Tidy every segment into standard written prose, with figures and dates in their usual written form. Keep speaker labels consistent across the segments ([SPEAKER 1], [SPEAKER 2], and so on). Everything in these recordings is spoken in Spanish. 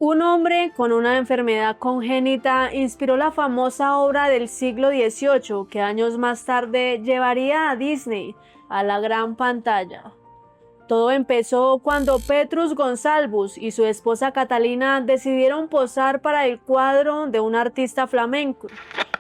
[SPEAKER 1] Un hombre con una enfermedad congénita inspiró la famosa obra del siglo XVIII que años más tarde llevaría a Disney a la gran pantalla. Todo empezó cuando Petrus Gonsalvus y su esposa Catalina decidieron posar para el cuadro de un artista flamenco.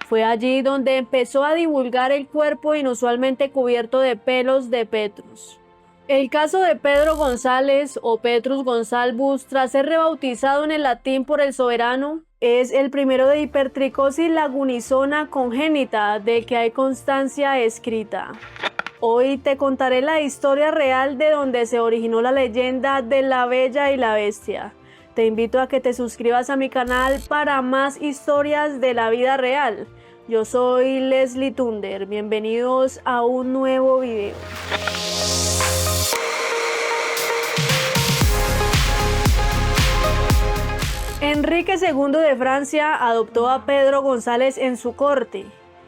[SPEAKER 1] Fue allí donde empezó a divulgar el cuerpo inusualmente cubierto de pelos de Petrus. El caso de Pedro González o Petrus Gonsalvus, tras ser rebautizado en el latín por el soberano, es el primero de hipertricosis lagunizona congénita de que hay constancia escrita. Hoy te contaré la historia real de donde se originó la leyenda de la Bella y la Bestia. Te invito a que te suscribas a mi canal para más historias de la vida real. Yo soy Leslie Thunder, bienvenidos a un nuevo video. Enrique II de Francia adoptó a Pedro González en su corte,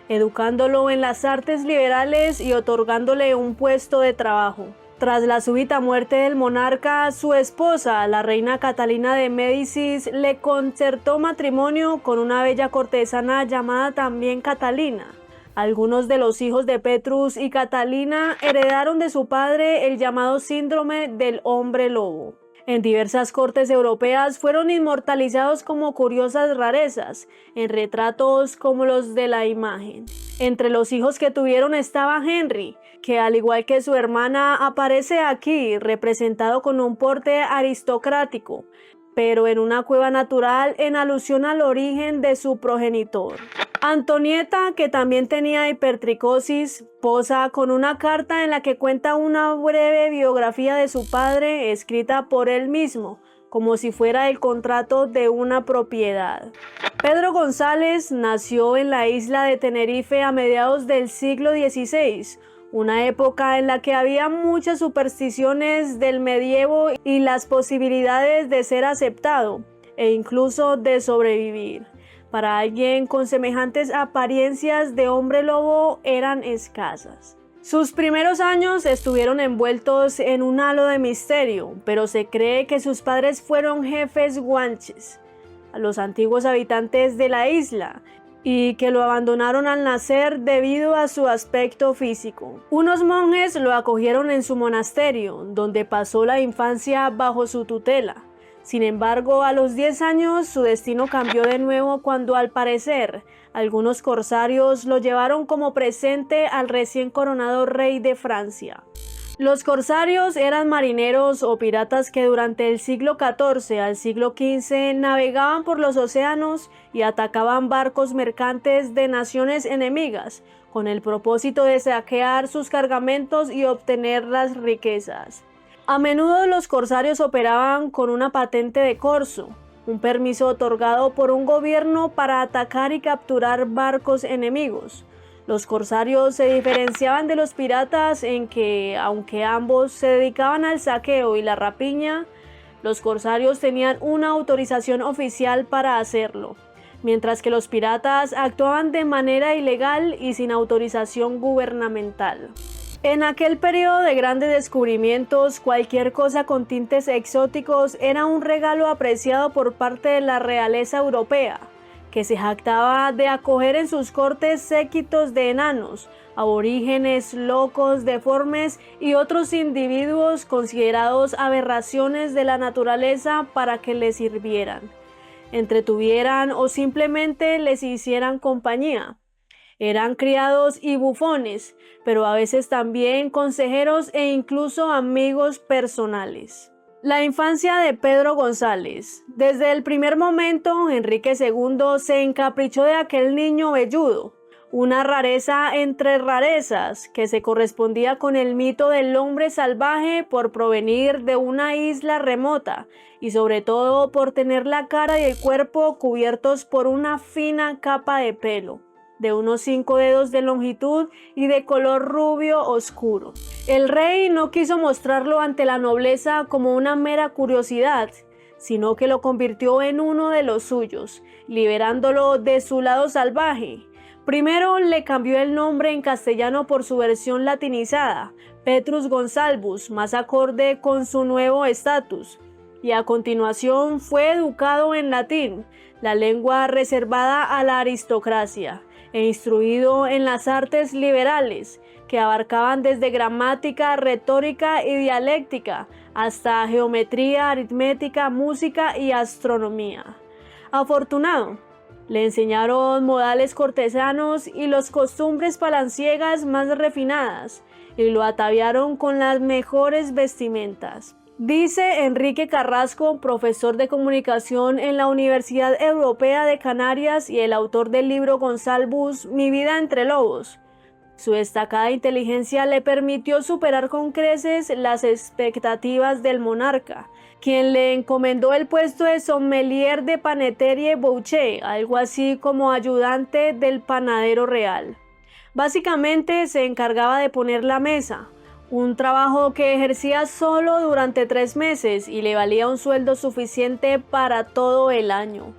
[SPEAKER 1] educándolo en las artes liberales y otorgándole un puesto de trabajo. Tras la súbita muerte del monarca, su esposa, la reina Catalina de Médicis, le concertó matrimonio con una bella cortesana llamada también Catalina. Algunos de los hijos de Petrus y Catalina heredaron de su padre el llamado síndrome del hombre lobo. En diversas cortes europeas fueron inmortalizados como curiosas rarezas, en retratos como los de la imagen. Entre los hijos que tuvieron estaba Henry, que al igual que su hermana aparece aquí representado con un porte aristocrático, pero en una cueva natural en alusión al origen de su progenitor. Antonieta, que también tenía hipertricosis, posa con una carta en la que cuenta una breve biografía de su padre escrita por él mismo, como si fuera el contrato de una propiedad. Pedro González nació en la isla de Tenerife a mediados del siglo XVI, una época en la que había muchas supersticiones del medievo y las posibilidades de ser aceptado e incluso de sobrevivir para alguien con semejantes apariencias de hombre lobo eran escasas. Sus primeros años estuvieron envueltos en un halo de misterio, pero se cree que sus padres fueron jefes guanches, los antiguos habitantes de la isla, y que lo abandonaron al nacer debido a su aspecto físico. Unos monjes lo acogieron en su monasterio, donde pasó la infancia bajo su tutela. Sin embargo, a los 10 años su destino cambió de nuevo cuando, al parecer, algunos corsarios lo llevaron como presente al recién coronado rey de Francia. Los corsarios eran marineros o piratas que durante el siglo XIV al siglo XV navegaban por los océanos y atacaban barcos mercantes de naciones enemigas, con el propósito de saquear sus cargamentos y obtener las riquezas. A menudo los corsarios operaban con una patente de corso, un permiso otorgado por un gobierno para atacar y capturar barcos enemigos. Los corsarios se diferenciaban de los piratas en que, aunque ambos se dedicaban al saqueo y la rapiña, los corsarios tenían una autorización oficial para hacerlo, mientras que los piratas actuaban de manera ilegal y sin autorización gubernamental. En aquel periodo de grandes descubrimientos, cualquier cosa con tintes exóticos era un regalo apreciado por parte de la realeza europea, que se jactaba de acoger en sus cortes séquitos de enanos, aborígenes, locos, deformes y otros individuos considerados aberraciones de la naturaleza para que les sirvieran, entretuvieran o simplemente les hicieran compañía. Eran criados y bufones, pero a veces también consejeros e incluso amigos personales. La infancia de Pedro González. Desde el primer momento, Enrique II se encaprichó de aquel niño velludo, una rareza entre rarezas que se correspondía con el mito del hombre salvaje por provenir de una isla remota y sobre todo por tener la cara y el cuerpo cubiertos por una fina capa de pelo de unos 5 dedos de longitud y de color rubio oscuro. El rey no quiso mostrarlo ante la nobleza como una mera curiosidad, sino que lo convirtió en uno de los suyos, liberándolo de su lado salvaje. Primero le cambió el nombre en castellano por su versión latinizada, Petrus Gonsalvus, más acorde con su nuevo estatus, y a continuación fue educado en latín, la lengua reservada a la aristocracia, e instruido en las artes liberales, que abarcaban desde gramática, retórica y dialéctica, hasta geometría, aritmética, música y astronomía. Afortunado, le enseñaron modales cortesanos y las costumbres palanciegas más refinadas, y lo ataviaron con las mejores vestimentas. Dice Enrique Carrasco, profesor de comunicación en la Universidad Europea de Canarias y el autor del libro Gonsalvus, Mi vida entre lobos. Su destacada inteligencia le permitió superar con creces las expectativas del monarca, quien le encomendó el puesto de sommelier de paneterie boucher, algo así como ayudante del panadero real. Básicamente se encargaba de poner la mesa, un trabajo que ejercía solo durante 3 meses y le valía un sueldo suficiente para todo el año.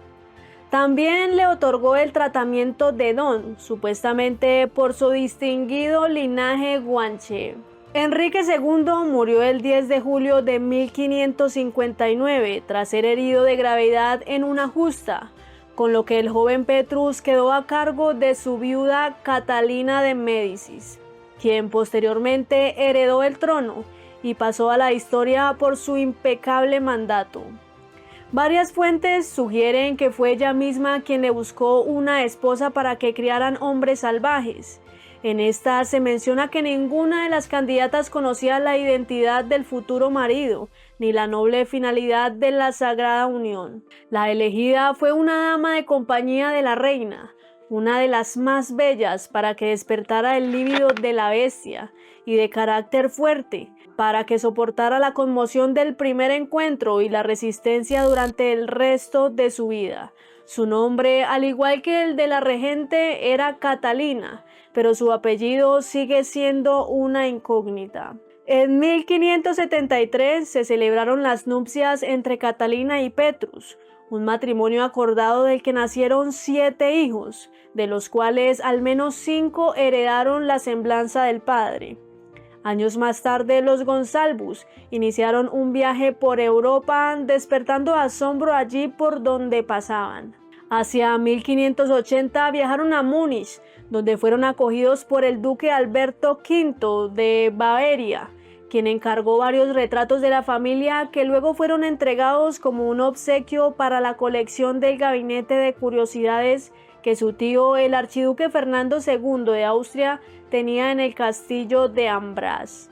[SPEAKER 1] También le otorgó el tratamiento de don, supuestamente por su distinguido linaje guanche. Enrique II murió el 10 de julio de 1559 tras ser herido de gravedad en una justa, con lo que el joven Petrus quedó a cargo de su viuda Catalina de Médicis, quien posteriormente heredó el trono y pasó a la historia por su impecable mandato. Varias fuentes sugieren que fue ella misma quien le buscó una esposa para que criaran hombres salvajes. En esta se menciona que ninguna de las candidatas conocía la identidad del futuro marido, ni la noble finalidad de la sagrada unión. La elegida fue una dama de compañía de la reina, una de las más bellas para que despertara el líbido de la bestia, y de carácter fuerte, para que soportara la conmoción del primer encuentro y la resistencia durante el resto de su vida. Su nombre, al igual que el de la regente, era Catalina, pero su apellido sigue siendo una incógnita. En 1573 se celebraron las nupcias entre Catalina y Petrus, un matrimonio acordado del que nacieron 7 hijos, de los cuales al menos 5 heredaron la semblanza del padre. Años más tarde, los Gonsalvus iniciaron un viaje por Europa, despertando asombro allí por donde pasaban. Hacia 1580 viajaron a Múnich, donde fueron acogidos por el duque Alberto V de Bavaria, quien encargó varios retratos de la familia que luego fueron entregados como un obsequio para la colección del gabinete de curiosidades que su tío, el archiduque Fernando II de Austria, tenía en el castillo de Ambras.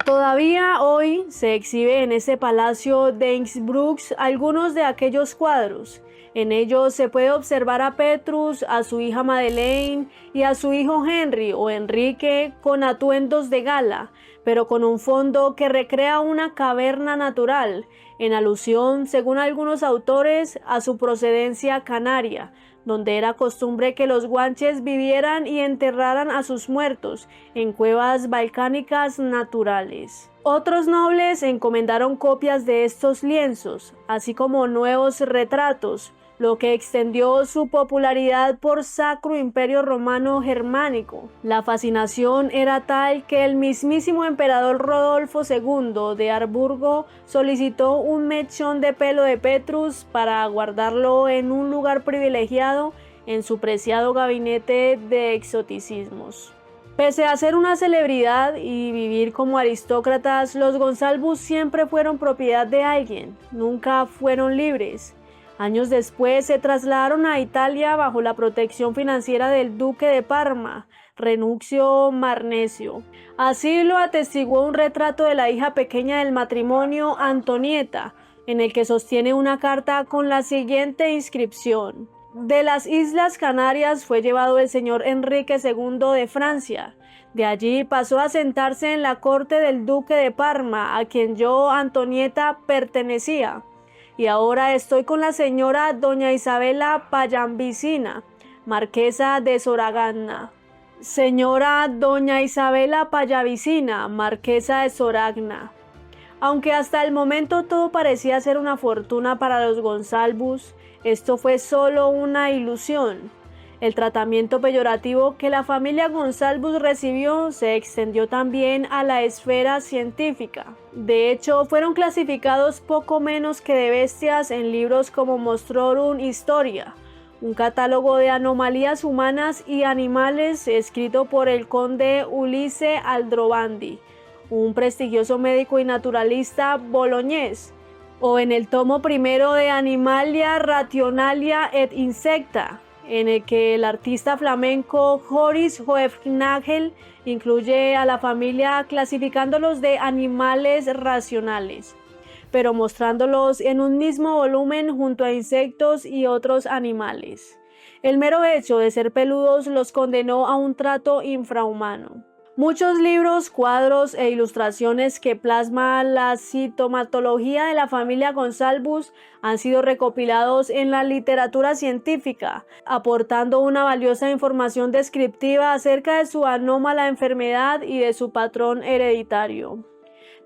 [SPEAKER 1] Todavía hoy se exhibe en ese palacio de Innsbruck algunos de aquellos cuadros. En ellos se puede observar a Petrus, a su hija Madeleine y a su hijo Henry o Enrique con atuendos de gala, pero con un fondo que recrea una caverna natural, en alusión, según algunos autores, a su procedencia canaria, donde era costumbre que los guanches vivieran y enterraran a sus muertos en cuevas volcánicas naturales. Otros nobles encomendaron copias de estos lienzos, así como nuevos retratos, lo que extendió su popularidad por Sacro Imperio Romano Germánico. La fascinación era tal que el mismísimo emperador Rodolfo II de Harburgo solicitó un mechón de pelo de Petrus para guardarlo en un lugar privilegiado en su preciado gabinete de exoticismos. Pese a ser una celebridad y vivir como aristócratas, los Gonsalvus siempre fueron propiedad de alguien, nunca fueron libres. Años después se trasladaron a Italia bajo la protección financiera del duque de Parma, Ranuccio Marnesio. Así lo atestiguó un retrato de la hija pequeña del matrimonio, Antonieta, en el que sostiene una carta con la siguiente inscripción: de las Islas Canarias fue llevado el señor Enrique II de Francia. De allí pasó a sentarse en la corte del duque de Parma, a quien yo, Antonieta, pertenecía. Y ahora estoy con la señora doña Isabela Pallavicina, marquesa de Soragna. Señora doña Isabela Pallavicina, marquesa de Soragna. Aunque hasta el momento todo parecía ser una fortuna para los Gonsalvus, esto fue solo una ilusión. El tratamiento peyorativo que la familia Gonsalvus recibió se extendió también a la esfera científica. De hecho, fueron clasificados poco menos que de bestias en libros como Monstrorum Historia, un catálogo de anomalías humanas y animales escrito por el conde Ulisse Aldrovandi, un prestigioso médico y naturalista boloñés, o en el tomo primero de Animalia Rationalia et Insecta, en el que el artista flamenco Joris Hoefnagel incluye a la familia clasificándolos de animales racionales, pero mostrándolos en un mismo volumen junto a insectos y otros animales. El mero hecho de ser peludos los condenó a un trato infrahumano. Muchos libros, cuadros e ilustraciones que plasman la sintomatología de la familia Gonsalvus han sido recopilados en la literatura científica, aportando una valiosa información descriptiva acerca de su anómala enfermedad y de su patrón hereditario.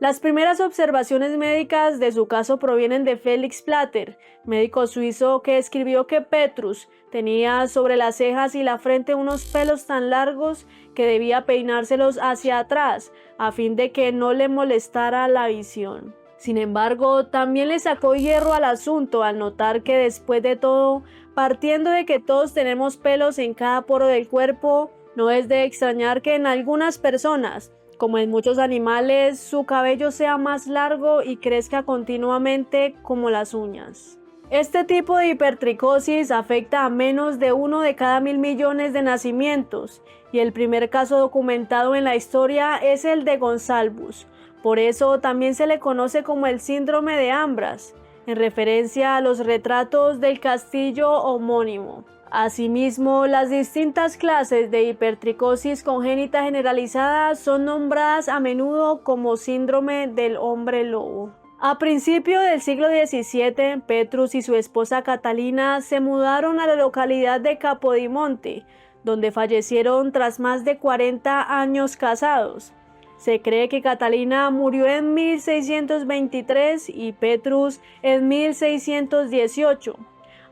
[SPEAKER 1] Las primeras observaciones médicas de su caso provienen de Felix Plater, médico suizo que escribió que Petrus tenía sobre las cejas y la frente unos pelos tan largos que debía peinárselos hacia atrás a fin de que no le molestara la visión. Sin embargo, también le sacó hierro al asunto al notar que después de todo, partiendo de que todos tenemos pelos en cada poro del cuerpo, no es de extrañar que en algunas personas, como en muchos animales, su cabello sea más largo y crezca continuamente como las uñas. Este tipo de hipertricosis afecta a menos de 1 de cada 1000 millones de nacimientos, y el primer caso documentado en la historia es el de Gonsalvus. Por eso también se le conoce como el síndrome de Ambras, en referencia a los retratos del castillo homónimo. Asimismo, las distintas clases de hipertricosis congénita generalizada son nombradas a menudo como síndrome del hombre lobo. A principios del siglo XVII, Petrus y su esposa Catalina se mudaron a la localidad de Capodimonte, donde fallecieron tras más de 40 años casados. Se cree que Catalina murió en 1623 y Petrus en 1618.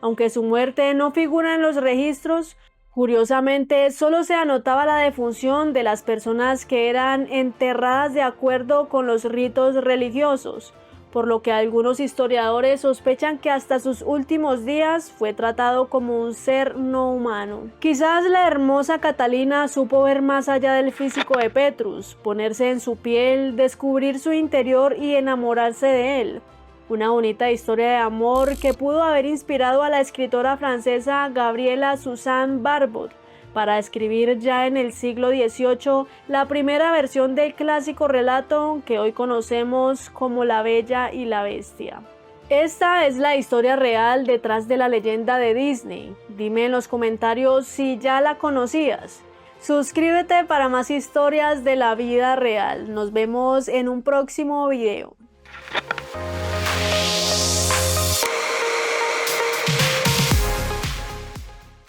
[SPEAKER 1] Aunque su muerte no figura en los registros, curiosamente solo se anotaba la defunción de las personas que eran enterradas de acuerdo con los ritos religiosos, por lo que algunos historiadores sospechan que hasta sus últimos días fue tratado como un ser no humano. Quizás la hermosa Catalina supo ver más allá del físico de Petrus, ponerse en su piel, descubrir su interior y enamorarse de él. Una bonita historia de amor que pudo haber inspirado a la escritora francesa Gabriela Suzanne Barbot para escribir ya en el siglo XVIII la primera versión del clásico relato que hoy conocemos como La Bella y la Bestia. Esta es la historia real detrás de la leyenda de Disney. Dime en los comentarios si ya la conocías. Suscríbete para más historias de la vida real. Nos vemos en un próximo video.